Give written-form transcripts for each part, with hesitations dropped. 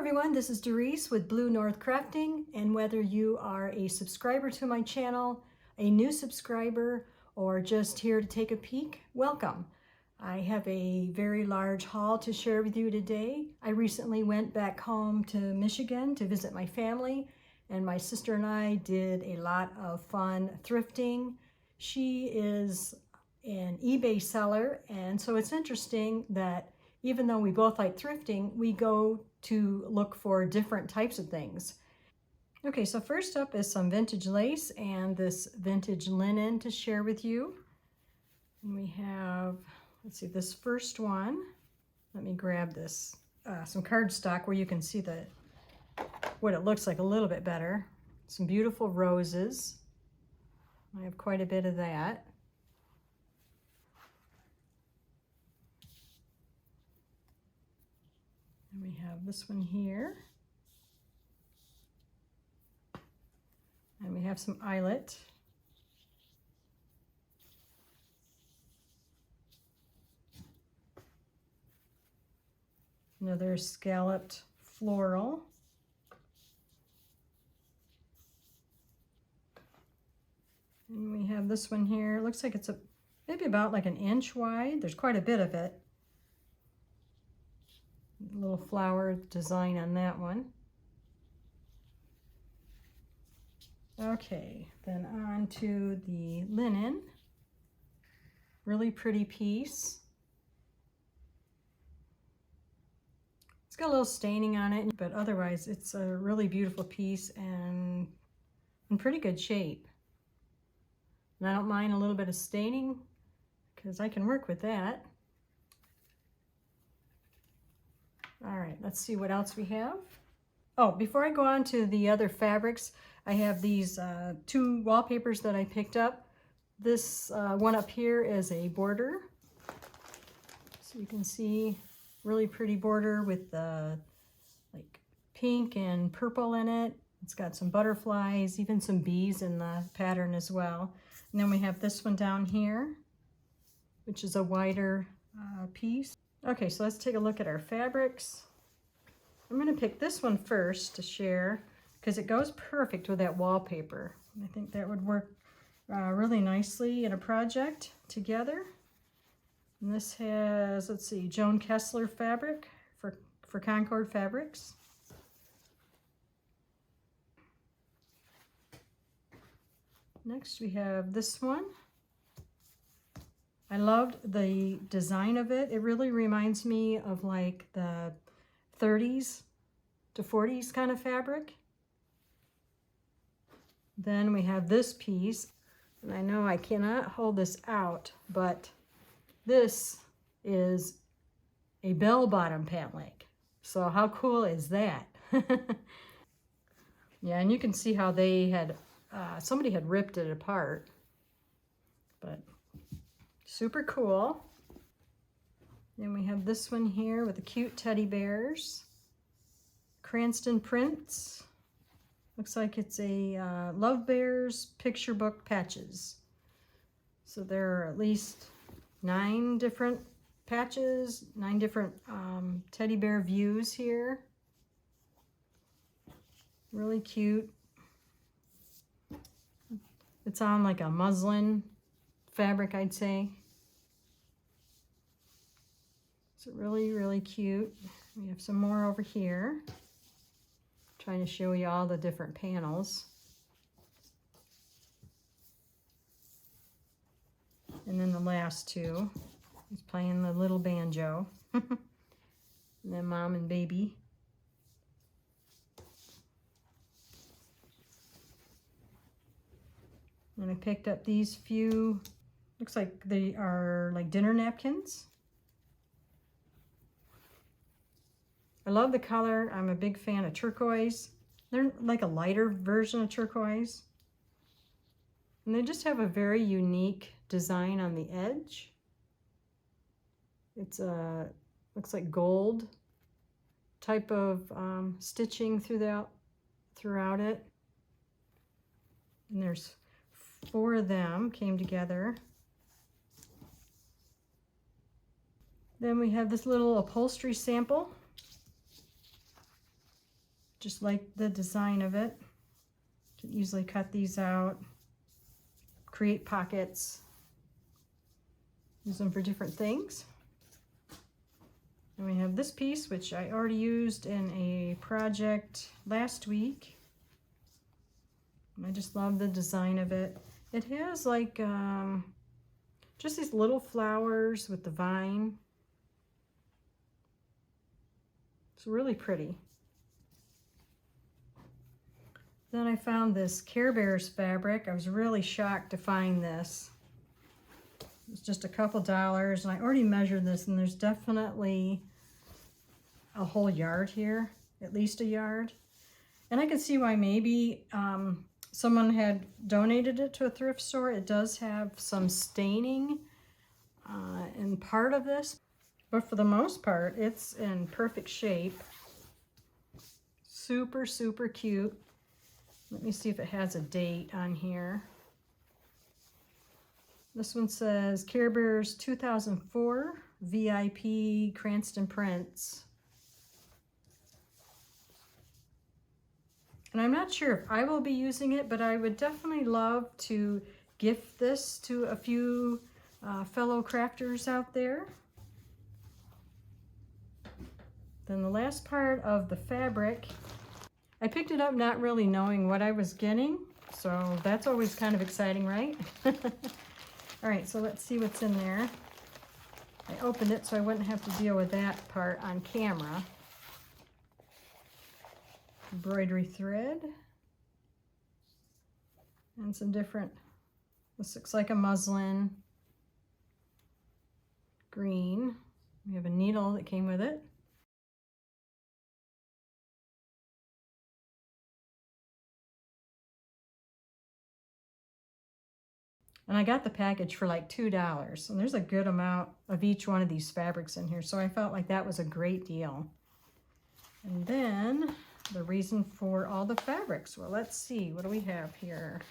everyone, this is Doris with Blue North Crafting, and whether you are a subscriber to my channel, a new subscriber, or just here to take a peek, welcome. I have a very large haul to share with you today. I recently went back home to Michigan to visit my family, and my sister and I did a lot of fun thrifting. She is an eBay seller, and so it's interesting that even though we both like thrifting, we go to look for different types of things. Okay, so first up is some vintage lace and this vintage linen to share with you. And we have, let's see, this first one. Let me grab this, some cardstock where you can see what it looks like a little bit better. Some beautiful roses. I have quite a bit of that. And we have this one here. And we have some eyelet. Another scalloped floral. And we have this one here. It looks like it's maybe about like an inch wide. There's quite a bit of it. A little flower design on that one. Okay, then on to the linen. Really pretty piece. It's got a little staining on it, but otherwise it's a really beautiful piece and in pretty good shape. And I don't mind a little bit of staining because I can work with that. All right, let's see what else we have. Oh, before I go on to the other fabrics, I have these two wallpapers that I picked up. This one up here is a border. So you can see really pretty border with like pink and purple in it. It's got some butterflies, even some bees in the pattern as well. And then we have this one down here, which is a wider piece. Okay, so let's take a look at our fabrics. I'm going to pick this one first to share because it goes perfect with that wallpaper. I think that would work really nicely in a project together. And this has, let's see, Joan Kessler fabric for Concord Fabrics. Next we have this one. I loved the design of it. It really reminds me of like the 30s to 40s kind of fabric. Then we have this piece, and I know I cannot hold this out, but this is a bell-bottom pant leg. So how cool is that? Yeah, and you can see how they had, somebody had ripped it apart, but super cool. Then we have this one here with the cute teddy bears. Cranston prints. Looks like it's a Love Bears picture book patches. So there are at least 9 different patches, 9 different teddy bear views here. Really cute. It's on like a muslin fabric, I'd say. It's really, really cute. We have some more over here. Trying to show you all the different panels. And then the last two. He's playing the little banjo. And then mom and baby. And I picked up these few, looks like they are like dinner napkins. I love the color. I'm a big fan of turquoise. They're like a lighter version of turquoise. And they just have a very unique design on the edge. It's looks like gold type of stitching throughout it. And there's 4 of them came together. Then we have this little upholstery sample. Just like the design of it. You can easily cut these out, create pockets, use them for different things. And we have this piece, which I already used in a project last week. I just love the design of it. It has like just these little flowers with the vine. It's really pretty. Then I found this Care Bears fabric. I was really shocked to find this. It's just a couple dollars, and I already measured this, and there's definitely a whole yard here, at least a yard. And I can see why maybe someone had donated it to a thrift store. It does have some staining in part of this, but for the most part, it's in perfect shape. Super, super cute. Let me see if it has a date on here. This one says Care Bears 2004 VIP Cranston Prints. And I'm not sure if I will be using it, but I would definitely love to gift this to a few fellow crafters out there. Then the last part of the fabric, I picked it up not really knowing what I was getting, so that's always kind of exciting, right? All right, so let's see what's in there. I opened it so I wouldn't have to deal with that part on camera. Embroidery thread. And some different, this looks like a muslin. Green. We have a needle that came with it. And I got the package for like $2. And there's a good amount of each one of these fabrics in here. So I felt like that was a great deal. And then the reason for all the fabrics. Well, let's see. What do we have here?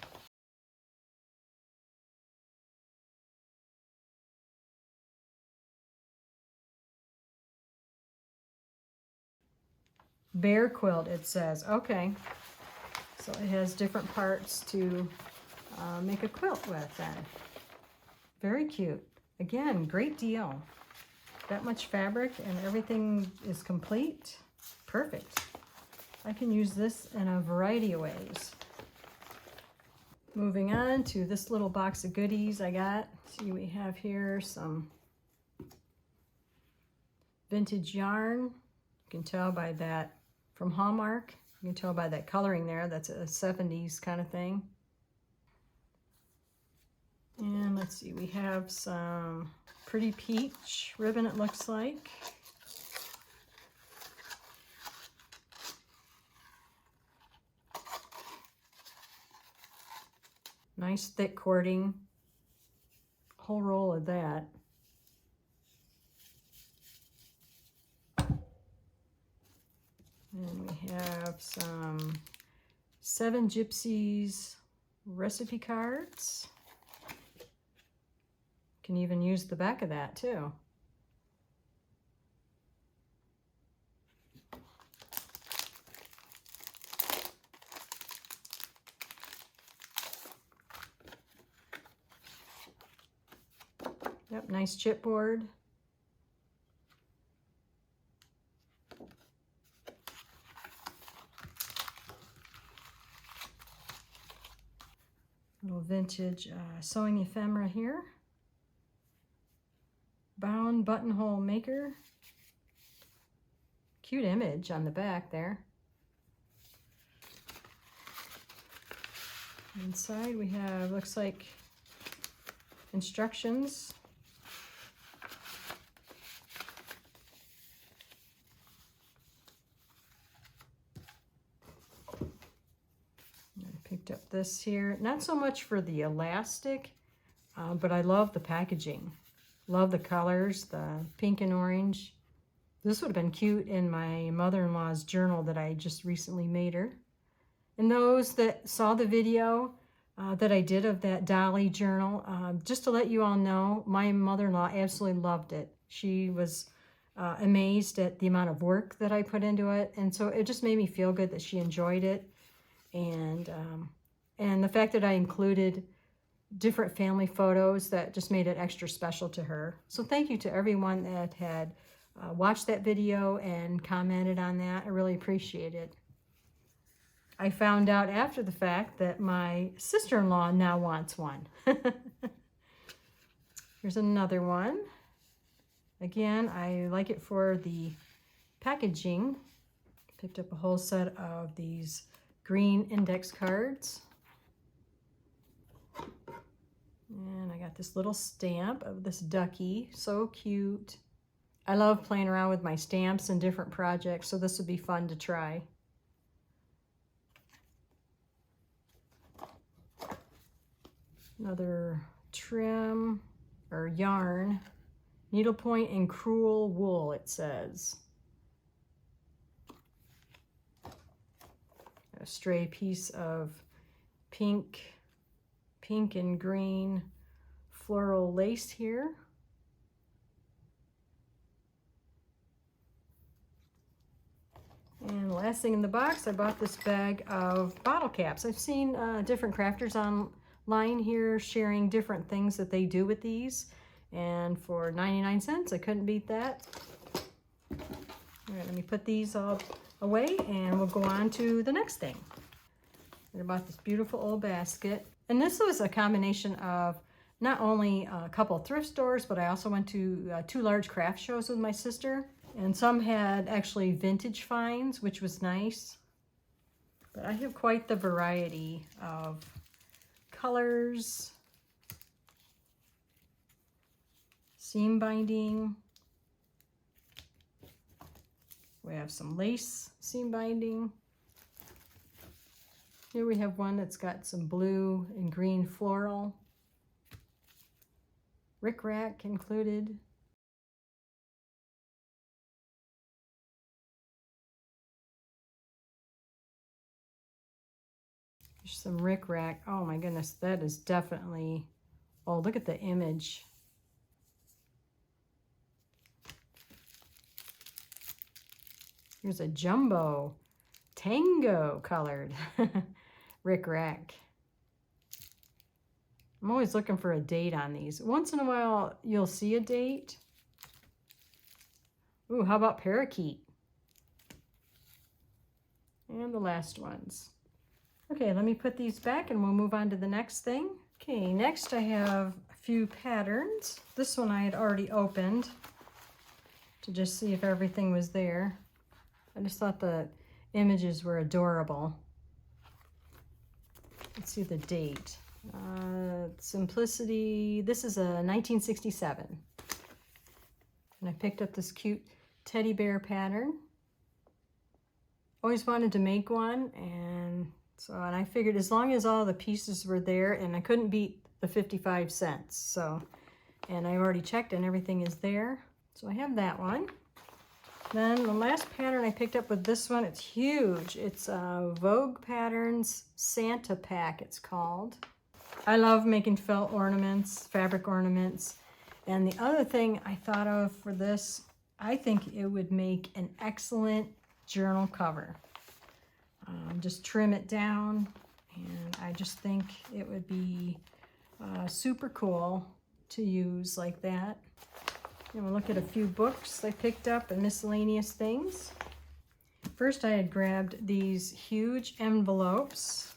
Bear quilt, it says. Okay. So it has different parts to make a quilt with then. Very cute. Again, great deal. That much fabric and everything is complete. Perfect. I can use this in a variety of ways. Moving on to this little box of goodies I got. See, we have here some vintage yarn. You can tell by that from Hallmark. You can tell by that coloring there. That's a 70s kind of thing. And let's see, we have some pretty peach ribbon, it looks like. Nice thick cording. Whole roll of that. And we have some 7 Gypsies recipe cards. Can even use the back of that too. Yep, nice chipboard. Little vintage sewing ephemera here. Bound buttonhole maker. Cute image on the back there. Inside we have, looks like, instructions. I picked up this here, not so much for the elastic, but I love the packaging. Love the colors, the pink and orange. This would have been cute in my mother-in-law's journal that I just recently made her. And those that saw the video that I did of that Dolly journal, just to let you all know, my mother-in-law absolutely loved it. She was amazed at the amount of work that I put into it. And so it just made me feel good that she enjoyed it. And the fact that I included different family photos, that just made it extra special to her. So thank you to everyone that had watched that video and commented on that. I really appreciate it. I found out after the fact that my sister-in-law now wants one. Here's another one. Again, I like it for the packaging. Picked up a whole set of these green index cards. And I got this little stamp of this ducky. So cute. I love playing around with my stamps and different projects, so this would be fun to try. Another trim or yarn. Needlepoint and crewel wool, it says. A stray piece of pink and green floral lace here. And the last thing in the box, I bought this bag of bottle caps. I've seen different crafters online here sharing different things that they do with these. And for 99 cents, I couldn't beat that. All right, let me put these all away and we'll go on to the next thing. I bought this beautiful old basket. And this was a combination of not only a couple thrift stores, but I also went to 2 large craft shows with my sister. And some had actually vintage finds, which was nice. But I have quite the variety of colors, seam binding. We have some lace seam binding. Here we have one that's got some blue and green floral. Rickrack included. There's some rickrack. Oh my goodness, that is definitely, oh, look at the image. Here's a jumbo tango colored rickrack. I'm always looking for a date on these. Once in a while, you'll see a date. Ooh, how about parakeet? And the last ones. Okay, let me put these back and we'll move on to the next thing. Okay, next I have a few patterns. This one I had already opened to just see if everything was there. I just thought the images were adorable. Let's see the date. Simplicity, this is a 1967. And I picked up this cute teddy bear pattern. Always wanted to make one, and I figured as long as all the pieces were there, and I couldn't beat the 55 cents. So, and I already checked and everything is there. So I have that one. Then the last pattern I picked up with this one, it's huge. It's Vogue Patterns Santa Pack, it's called. I love making felt ornaments, fabric ornaments. And the other thing I thought of for this, I think it would make an excellent journal cover. Just trim it down, and I just think it would be super cool to use like that. And we'll look at a few books I picked up and miscellaneous things. First, I had grabbed these huge envelopes.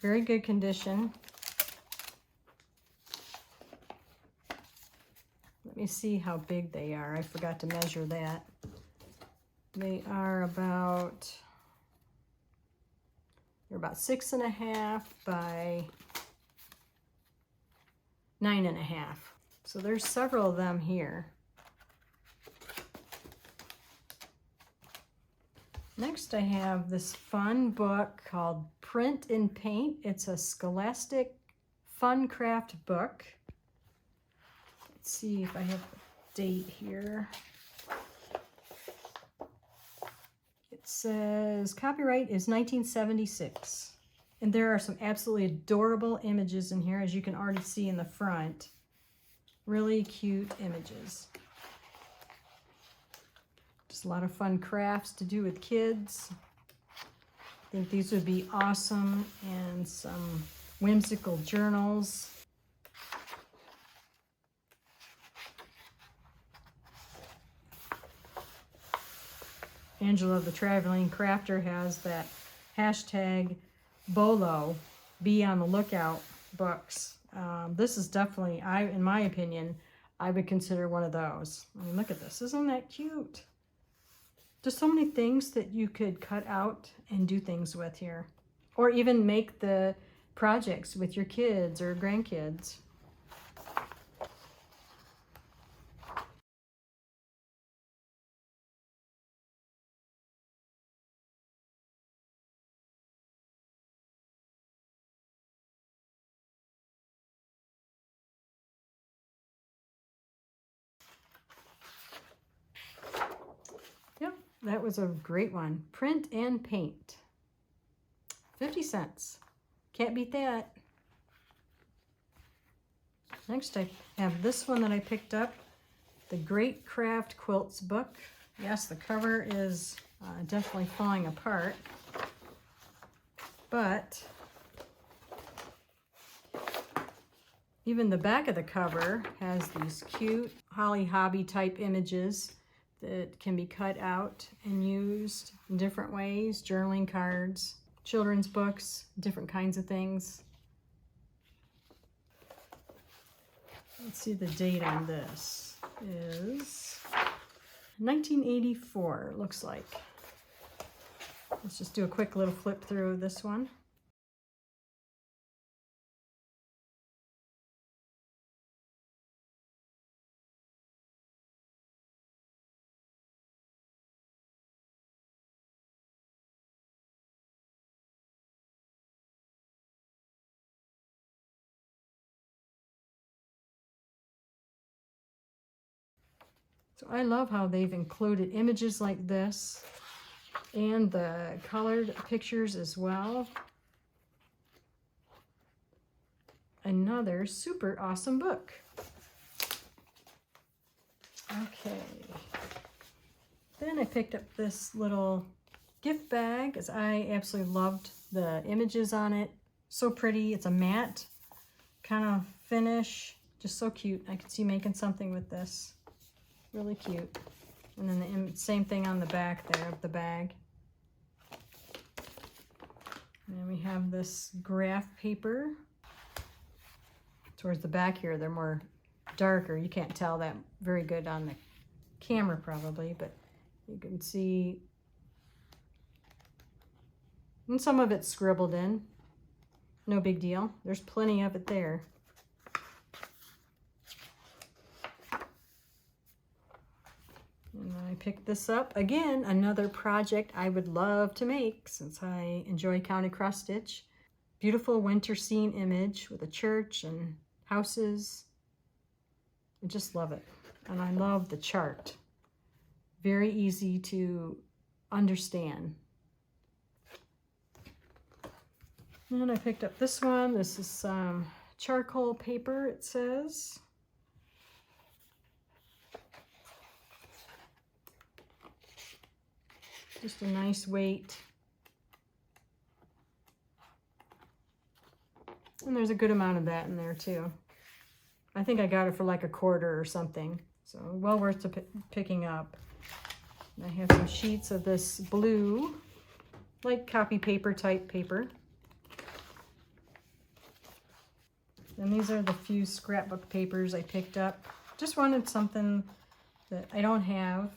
Very good condition. Let me see how big they are. I forgot to measure that. They are about, they're about 6.5 by 9.5. So there's several of them here. Next I have this fun book called Print and Paint. It's a Scholastic Fun Craft book. Let's see if I have the date here. It says copyright is 1976. And there are some absolutely adorable images in here, as you can already see in the front. Really cute images. Just a lot of fun crafts to do with kids. I think these would be awesome, and some whimsical journals. Angela the Traveling Crafter has that hashtag BOLO, be on the lookout books. This is definitely, in my opinion, I would consider one of those. I mean, look at this. Isn't that cute? Just so many things that you could cut out and do things with here. Or even make the projects with your kids or grandkids. Yep, that was a great one. Print and paint. 50 cents. Can't beat that. Next I have this one that I picked up. The Great Craft Quilts book. Yes, the cover is definitely falling apart. But even the back of the cover has these cute Holly Hobby type images that can be cut out and used in different ways. Journaling cards, children's books, different kinds of things. Let's see, the date on this is 1984, looks like. Let's just do a quick little flip through this one. So I love how they've included images like this and the colored pictures as well. Another super awesome book. Okay. Then I picked up this little gift bag as I absolutely loved the images on it. So pretty. It's a matte kind of finish. Just so cute. I could see making something with this. Really cute. And then the same thing on the back there of the bag. And then we have this graph paper. Towards the back here, they're more darker. You can't tell that very good on the camera probably, but you can see. And some of it's scribbled in. No big deal. There's plenty of it there. And I picked this up. Again, another project I would love to make since I enjoy counting cross stitch. Beautiful winter scene image with a church and houses. I just love it. And I love the chart. Very easy to understand. And I picked up this one. This is some charcoal paper, it says. Just a nice weight. And there's a good amount of that in there too. I think I got it for like $1 or something. So well worth picking up. And I have some sheets of this blue, like copy paper type paper. And these are the few scrapbook papers I picked up. Just wanted something that I don't have.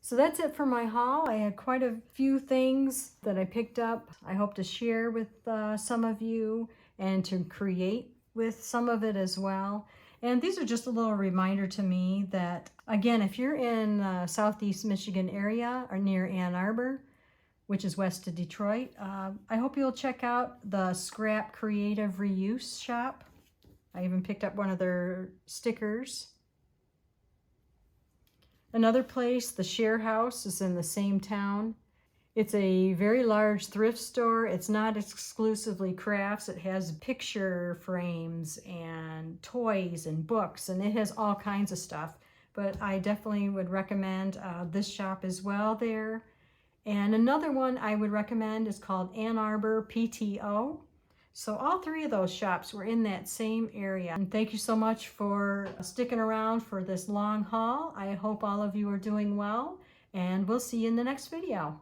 So that's it for my haul. I had quite a few things that I picked up. I hope to share with some of you and to create with some of it as well. And these are just a little reminder to me that, again, if you're in Southeast Michigan area or near Ann Arbor, which is west of Detroit, I hope you'll check out the Scrap Creative Reuse Shop. I even picked up one of their stickers. Another place, the Share House, is in the same town. It's a very large thrift store. It's not exclusively crafts. It has picture frames and toys and books, and it has all kinds of stuff. But I definitely would recommend this shop as well there. And another one I would recommend is called Ann Arbor PTO. So all three of those shops were in that same area. And thank you so much for sticking around for this long haul. I hope all of you are doing well, and we'll see you in the next video.